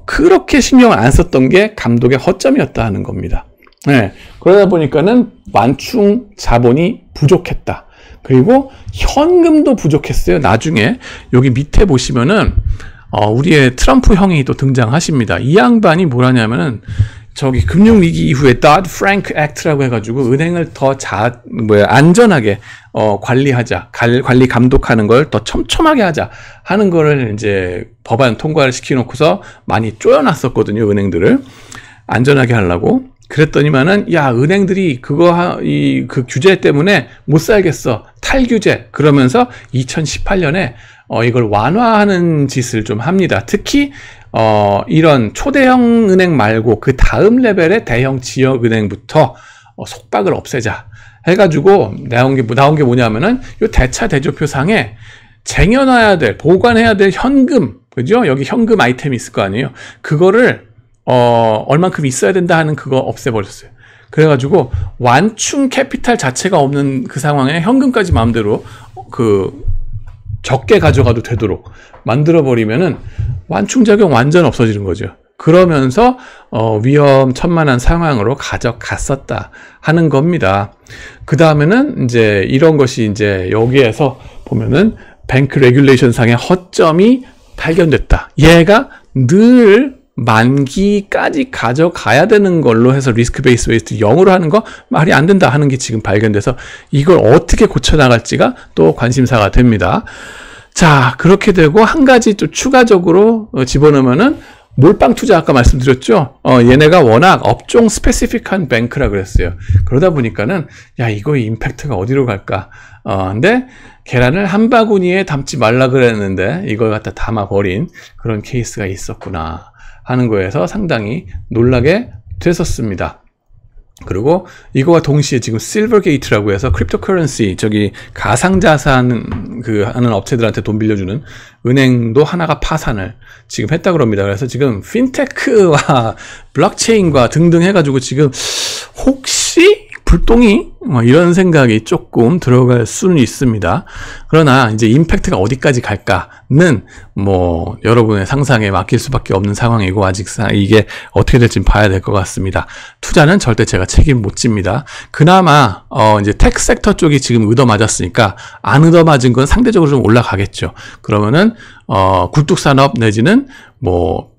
Speaker 1: 그렇게 신경을 안 썼던 게 감독의 허점이었다 하는 겁니다. 네. 그러다 보니까는 완충 자본이 부족했다. 그리고 현금도 부족했어요. 나중에 여기 밑에 보시면은 우리의 트럼프 형이 또 등장하십니다. 이 양반이 뭐라냐면은 저기 금융위기 이후에 도드-프랭크 액트라고 해가지고 은행을 더 안전하게 관리하자, 관리 감독하는 걸 더 촘촘하게 하자 하는 거를 이제 법안 통과를 시켜놓고서 많이 쪼여놨었거든요. 은행들을 안전하게 하려고. 그랬더니만은 은행들이 그 규제 때문에 못 살겠어, 탈규제, 그러면서 2018년에 이걸 완화하는 짓을 좀 합니다. 특히 이런 초대형 은행 말고 그 다음 레벨의 대형 지역 은행부터 속박을 없애자 해가지고 나온 게 뭐냐면은 요 대차 대조표상에 쟁여놔야 될, 보관해야 될 현금, 그죠? 여기 현금 아이템이 있을 거 아니에요. 그거를 얼만큼 있어야 된다 하는 그거 없애버렸어요. 그래가지고 완충 캐피탈 자체가 없는 그 상황에 현금까지 마음대로 적게 가져가도 되도록 만들어버리면은 완충작용 완전 없어지는 거죠. 그러면서 위험천만한 상황으로 가져갔었다 하는 겁니다. 그 다음에는 이제 이런 것이 이제 여기에서 보면은 뱅크 레귤레이션 상의 허점이 발견됐다. 얘가 늘 만기까지 가져가야 되는 걸로 해서 리스크 베이스 웨이트 0으로 하는 거 말이 안 된다 하는 게 지금 발견돼서 이걸 어떻게 고쳐나갈지가 또 관심사가 됩니다. 자, 그렇게 되고 한 가지 또 추가적으로 집어넣으면은 몰빵 투자 아까 말씀드렸죠. 얘네가 워낙 업종 스페시픽한 뱅크라 그랬어요. 그러다 보니까는 이거의 임팩트가 어디로 갈까? 근데 계란을 한 바구니에 담지 말라 그랬는데 이걸 갖다 담아버린 그런 케이스가 있었구나 하는 거에서 상당히 놀라게 됐었습니다. 그리고 이거와 동시에 지금 실버게이트라고 해서 크립토커런시, 저기 가상자산 하는 업체들한테 돈 빌려주는 은행도 하나가 파산을 지금 했다 그럽니다. 그래서 지금 핀테크와 블록체인과 등등 해가지고 지금 혹시 불똥이 이런 생각이 조금 들어갈 수는 있습니다. 그러나 이제 임팩트가 어디까지 갈까는 여러분의 상상에 맡길 수밖에 없는 상황이고 아직 이게 어떻게 될지 봐야 될 것 같습니다. 투자는 절대 제가 책임 못 집니다. 그나마 이제 텍 섹터 쪽이 지금 얻어맞았으니까 안 얻어맞은 건 상대적으로 좀 올라가겠죠. 그러면은 굴뚝산업 내지는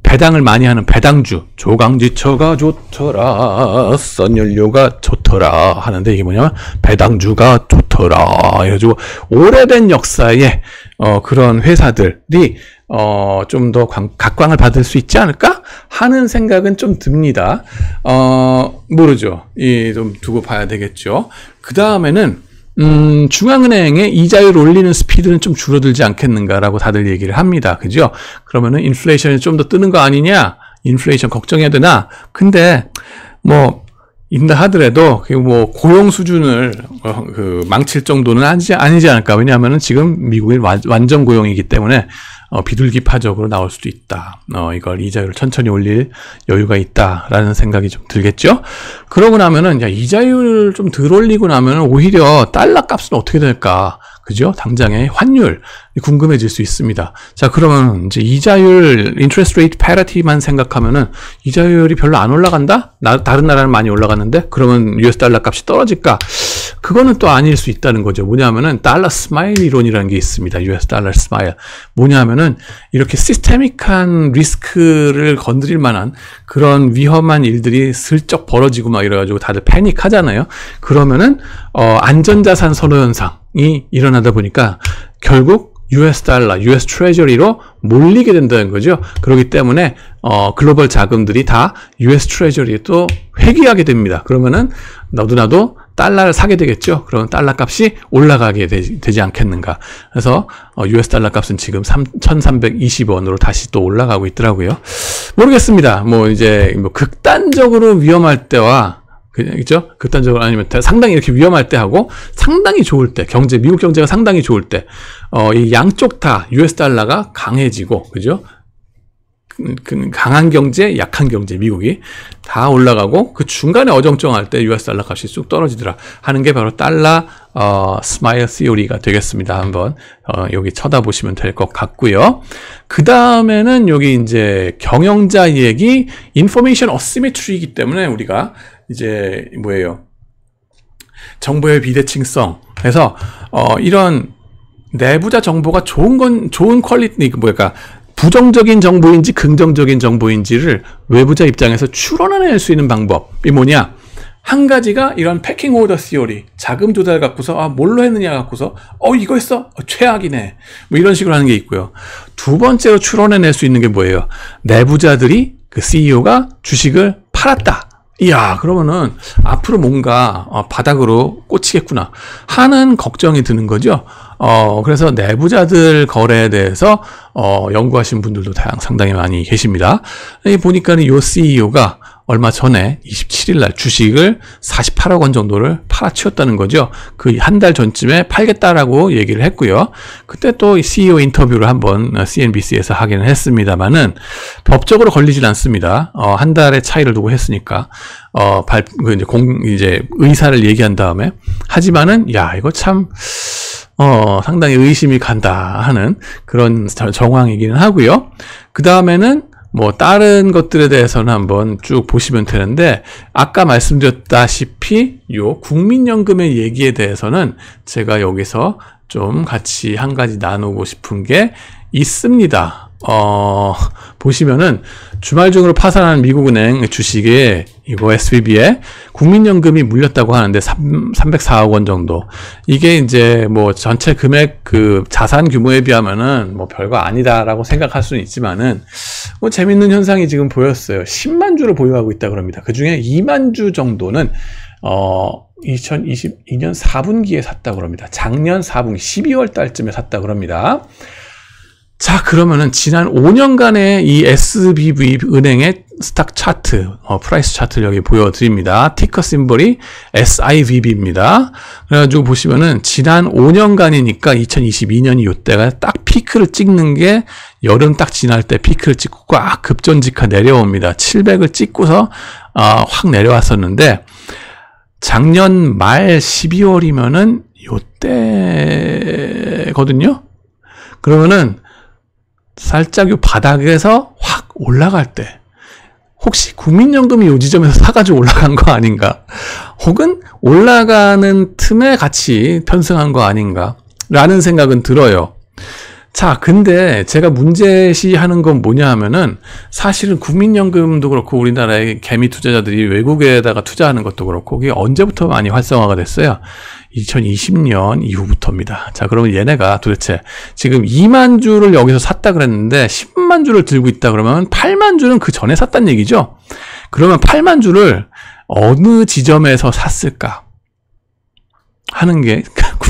Speaker 1: 배당을 많이 하는 배당주, 조강지처가 좋더라, 선연료가 좋더라 하는데 이게 뭐냐면 배당주가 좋더라. 그래가지고 오래된 역사에 그런 회사들이 좀 더 각광을 받을 수 있지 않을까 하는 생각은 좀 듭니다. 모르죠. 좀 두고 봐야 되겠죠. 그 다음에는 중앙은행의 이자율 올리는 스피드는 좀 줄어들지 않겠는가라고 다들 얘기를 합니다. 그죠? 그러면은 인플레이션이 좀 더 뜨는 거 아니냐? 인플레이션 걱정해야 되나? 근데 뭐 인다 하더라도 뭐 고용 수준을 망칠 정도는 아니지 않을까? 왜냐하면은 지금 미국이 완전 고용이기 때문에 비둘기파적으로 나올 수도 있다. 이걸 이자율을 천천히 올릴 여유가 있다라는 생각이 좀 들겠죠? 그러고 나면은, 야, 이자율을 좀 덜 올리고 나면은 오히려 달러 값은 어떻게 될까? 그죠? 당장의 환율 궁금해질 수 있습니다. 자, 그러면 이제 이자율, interest rate parity만 생각하면은 이자율이 별로 안 올라간다? 다른 나라는 많이 올라갔는데? 그러면 US 달러 값이 떨어질까? 그거는 또 아닐 수 있다는 거죠. 뭐냐면은 달러 스마일 이론이라는 게 있습니다. US 달러 스마일. 뭐냐면은 이렇게 시스테믹한 리스크를 건드릴 만한 그런 위험한 일들이 슬쩍 벌어지고 막 이래가지고 다들 패닉 하잖아요. 그러면은 안전자산 선호 현상이 일어나다 보니까 결국 US 달러, US 트레저리로 몰리게 된다는 거죠. 그렇기 때문에 글로벌 자금들이 다 US 트레저리에 또 회귀하게 됩니다. 그러면은 너도 나도 달러를 사게 되겠죠. 그럼 달러 값이 올라가게 되지 않겠는가. 그래서 US 달러 값은 지금 1320원으로 다시 또 올라가고 있더라고요. 모르겠습니다. 뭐 이제 뭐 극단적으로 위험할 때와 그죠? 극단적으로 아니면 상당히 이렇게 위험할 때 하고 상당히 좋을 때, 미국 경제가 상당히 좋을 때, 이 양쪽 다 US 달러가 강해지고, 그죠? 강한 경제, 약한 경제, 미국이 다 올라가고 그 중간에 어정쩡할 때 US 달러 값이 쑥 떨어지더라 하는 게 바로 달러 스마일 시오리가 되겠습니다. 한번 여기 쳐다보시면 될 것 같고요. 그 다음에는 여기 이제 경영자 얘기, 인포메이션 어시메트리이기 때문에 우리가 이제 뭐예요? 정보의 비대칭성. 그래서 이런 내부자 정보가 좋은 퀄리티, 뭐랄까, 부정적인 정보인지 긍정적인 정보인지를 외부자 입장에서 추론해낼 수 있는 방법이 뭐냐? 한 가지가 이런 패킹 오더 시오리, 자금 조달 갖고서 뭘로 했느냐 갖고서 이거 했어? 최악이네. 뭐 이런 식으로 하는 게 있고요. 두 번째로 추론해낼 수 있는 게 뭐예요? 내부자들이 그 CEO가 주식을 팔았다. 이야, 그러면은 앞으로 뭔가 바닥으로 꽂히겠구나 하는 걱정이 드는 거죠. 그래서 내부자들 거래에 대해서 연구하신 분들도 상당히 많이 계십니다. 보니까는 이 CEO가 얼마 전에 27일 날 주식을 48억 원 정도를 팔아치웠다는 거죠. 그 한 달 전쯤에 팔겠다라고 얘기를 했고요. 그때 또 CEO 인터뷰를 한번 CNBC에서 하기는 했습니다만은 법적으로 걸리진 않습니다. 한 달의 차이를 두고 했으니까 이제 의사를 얘기한 다음에 하지만은 야 이거 참 상당히 의심이 간다 하는 그런 정황이기는 하고요. 그 다음에는 뭐 다른 것들에 대해서는 한번 쭉 보시면 되는데 아까 말씀드렸다시피 요 국민연금의 얘기에 대해서는 제가 여기서 좀 같이 한 가지 나누고 싶은 게 있습니다. 보시면은 주말 중으로 파산한 미국은행 주식에 이거 SVB에 국민연금이 물렸다고 하는데 304억 원 정도. 이게 이제 뭐 전체 금액 그 자산 규모에 비하면은 뭐 별거 아니다라고 생각할 수는 있지만은 뭐 재밌는 현상이 지금 보였어요. 10만 주를 보유하고 있다 그럽니다. 그 중에 2만 주 정도는 2022년 4분기에 샀다 그럽니다. 작년 4분기 12월 달쯤에 샀다 그럽니다. 자, 그러면은 지난 5년간의 이 SBB 은행의 스탁 차트, 프라이스 차트를 여기 보여드립니다. 티커 심볼이 SIVB입니다. 그래가지고 보시면은 지난 5년간이니까 2022년이 이때가 딱 피크를 찍는 게 여름 딱 지날 때 피크를 찍고 꽉 급전직하 내려옵니다. 700을 찍고서 확 내려왔었는데 작년 말 12월이면은 요때거든요. 그러면은 살짝 요 바닥에서 확 올라갈 때 혹시 국민연금이 요 지점에서 사가지고 올라간 거 아닌가? 혹은 올라가는 틈에 같이 편승한 거 아닌가? 라는 생각은 들어요. 자, 근데 제가 문제시하는 건 뭐냐 하면은 사실은 국민연금도 그렇고 우리나라의 개미 투자자들이 외국에다가 투자하는 것도 그렇고 그게 언제부터 많이 활성화가 됐어요? 2020년 이후부터입니다. 자, 그러면 얘네가 도대체 지금 2만 주를 여기서 샀다 그랬는데 10만 주를 들고 있다 그러면 8만 주는 그 전에 샀단 얘기죠? 그러면 8만 주를 어느 지점에서 샀을까? 하는 게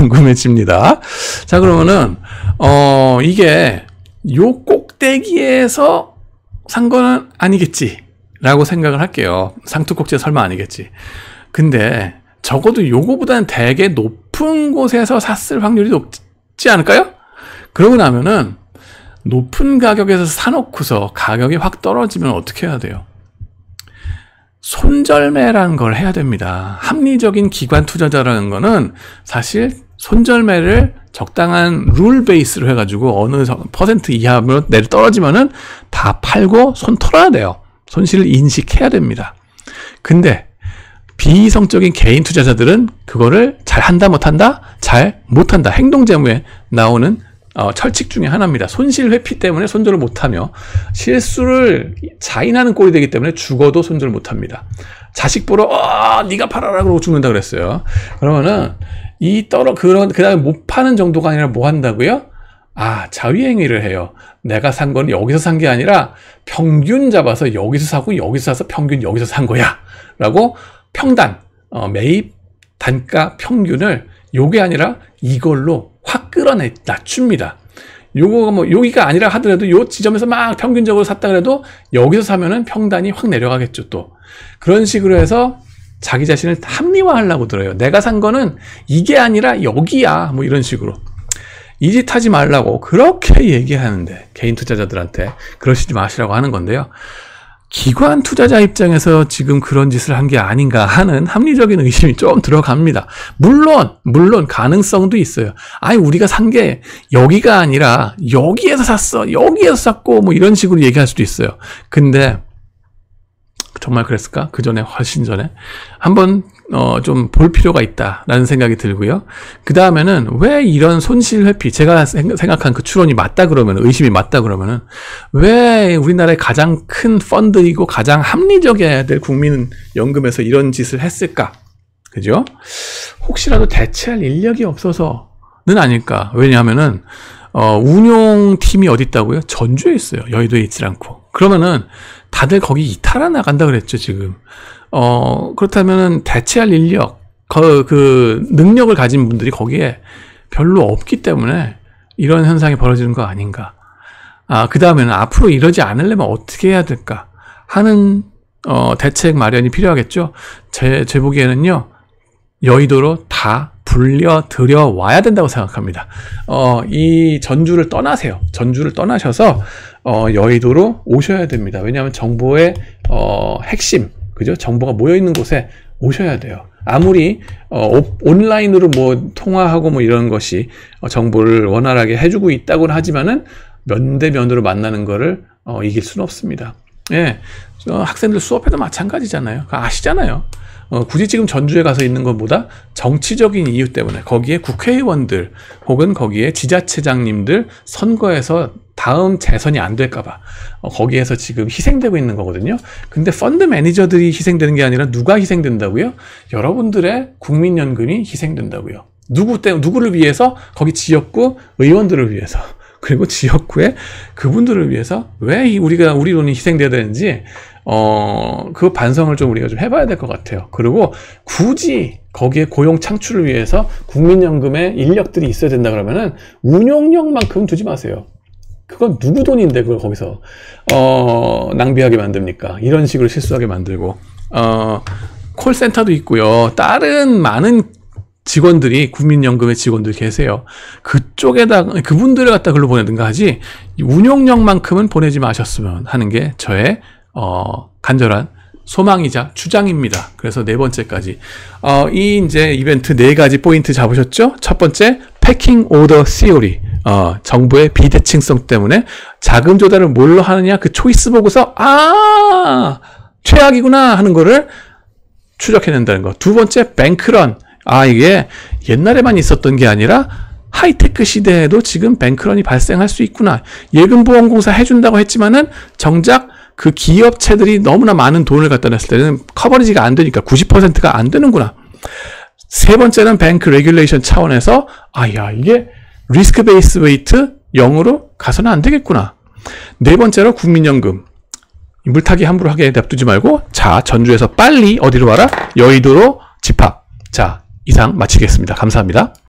Speaker 1: 궁금해집니다. 자, 그러면은 이게 요 꼭대기에서 산 거는 아니겠지 라고 생각을 할게요. 상투꼭지가 설마 아니겠지. 근데 적어도 요거보다는 되게 높은 곳에서 샀을 확률이 높지 않을까요? 그러고 나면은 높은 가격에서 사놓고서 가격이 확 떨어지면 어떻게 해야 돼요? 손절매라는 걸 해야 됩니다. 합리적인 기관 투자자라는 거는 사실 손절매를 적당한 룰 베이스로 해가지고 어느 퍼센트 이하로 내려 떨어지면은 다 팔고 손 털어야 돼요. 손실을 인식해야 됩니다. 근데 비이성적인 개인 투자자들은 그거를 잘 한다 못한다? 잘 못한다. 행동재무에 나오는 철칙 중에 하나입니다. 손실 회피 때문에 손절을 못하며 실수를 자인하는 꼴이 되기 때문에 죽어도 손절을 못합니다. 자식 보러 네가 팔아라 그러고 죽는다 그랬어요. 그러면은 그 다음에 못 파는 정도가 아니라 뭐 한다고요? 자위행위를 해요. 내가 산 건 여기서 산 게 아니라 평균 잡아서 여기서 사고 여기서 사서 평균 여기서 산 거야 라고 평단, 매입 단가 평균을 요게 아니라 이걸로 확 낮춥니다. 요거가 뭐 여기가 아니라 하더라도 요 지점에서 막 평균적으로 샀다 그래도 여기서 사면은 평단이 확 내려가겠죠. 또 그런 식으로 해서 자기 자신을 합리화하려고 들어요. 내가 산 거는 이게 아니라 여기야 뭐 이런 식으로. 이 짓 하지 말라고 그렇게 얘기하는데 개인 투자자들한테 그러시지 마시라고 하는 건데요. 기관 투자자 입장에서 지금 그런 짓을 한 게 아닌가 하는 합리적인 의심이 좀 들어갑니다. 물론 가능성도 있어요. 우리가 산 게 여기가 아니라 여기에서 샀어. 여기에서 샀고 뭐 이런 식으로 얘기할 수도 있어요. 근데 정말 그랬을까? 그 전에 훨씬 전에 한번 좀 볼 필요가 있다라는 생각이 들고요. 그 다음에는 왜 이런 손실 회피, 제가 생각한 그 추론이 맞다 그러면, 의심이 맞다 그러면은 왜 우리나라의 가장 큰 펀드이고 가장 합리적이어야 될 국민연금에서 이런 짓을 했을까? 그죠? 혹시라도 대체할 인력이 없어서는 아닐까? 왜냐하면은 운용팀이 어디 있다고요? 전주에 있어요. 여의도에 있지 않고. 그러면은 다들 거기 이탈하 나간다 그랬죠, 지금. 그렇다면은 대체할 인력, 그 능력을 가진 분들이 거기에 별로 없기 때문에 이런 현상이 벌어지는 거 아닌가. 그 다음에는 앞으로 이러지 않으려면 어떻게 해야 될까 하는 대책 마련이 필요하겠죠. 제 보기에는요, 여의도로 다 들여와야 된다고 생각합니다. 이 전주를 떠나세요. 전주를 떠나셔서 여의도로 오셔야 됩니다. 왜냐하면 정보의 핵심, 그죠? 정보가 모여 있는 곳에 오셔야 돼요. 아무리 온라인으로 뭐 통화하고 뭐 이런 것이 정보를 원활하게 해주고 있다고는 하지만은 면대면으로 만나는 거를 이길 수는 없습니다. 예, 학생들 수업에도 마찬가지잖아요. 아시잖아요. 굳이 지금 전주에 가서 있는 것보다 정치적인 이유 때문에 거기에 국회의원들 혹은 거기에 지자체장님들 선거에서 다음 재선이 안 될까봐 거기에서 지금 희생되고 있는 거거든요. 근데 펀드 매니저들이 희생되는 게 아니라 누가 희생된다고요? 여러분들의 국민연금이 희생된다고요. 누구를 위해서? 거기 지역구 의원들을 위해서. 그리고 지역구에 그분들을 위해서 왜 우리 돈이 희생돼야 되는지 그 반성을 좀 우리가 좀 해봐야 될 것 같아요. 그리고 굳이 거기에 고용 창출을 위해서 국민연금에 인력들이 있어야 된다 그러면은 운용력만큼 두지 마세요. 그건 누구 돈인데 그걸 거기서 낭비하게 만듭니까? 이런 식으로 실수하게 만들고 콜센터도 있고요. 다른 많은 직원들이 국민연금의 직원들 계세요. 그쪽에다가 그분들을 갖다 글로 보내든가 하지 운용력만큼은 보내지 마셨으면 하는 게 저의 간절한 소망이자 주장입니다. 그래서 네 번째까지 이 이제 이벤트 네 가지 포인트 잡으셨죠? 첫 번째 패킹 오더 시오리, 정보의 비대칭성 때문에 자금 조달을 뭘로 하느냐 그 초이스 보고서 최악이구나 하는 거를 추적해낸다는 거. 두 번째 뱅크런, 이게 옛날에만 있었던 게 아니라 하이테크 시대에도 지금 뱅크런이 발생할 수 있구나. 예금보험공사 해준다고 했지만은 정작 그 기업체들이 너무나 많은 돈을 갖다 냈을 때는 커버리지가 안 되니까 90%가 안 되는구나. 세 번째는 뱅크 레귤레이션 차원에서 이게 리스크 베이스 웨이트 0으로 가서는 안 되겠구나. 네 번째로 국민연금 물타기 함부로 하게 냅두지 말고 전주에서 빨리 어디로 와라? 여의도로 집합. 이상 마치겠습니다. 감사합니다.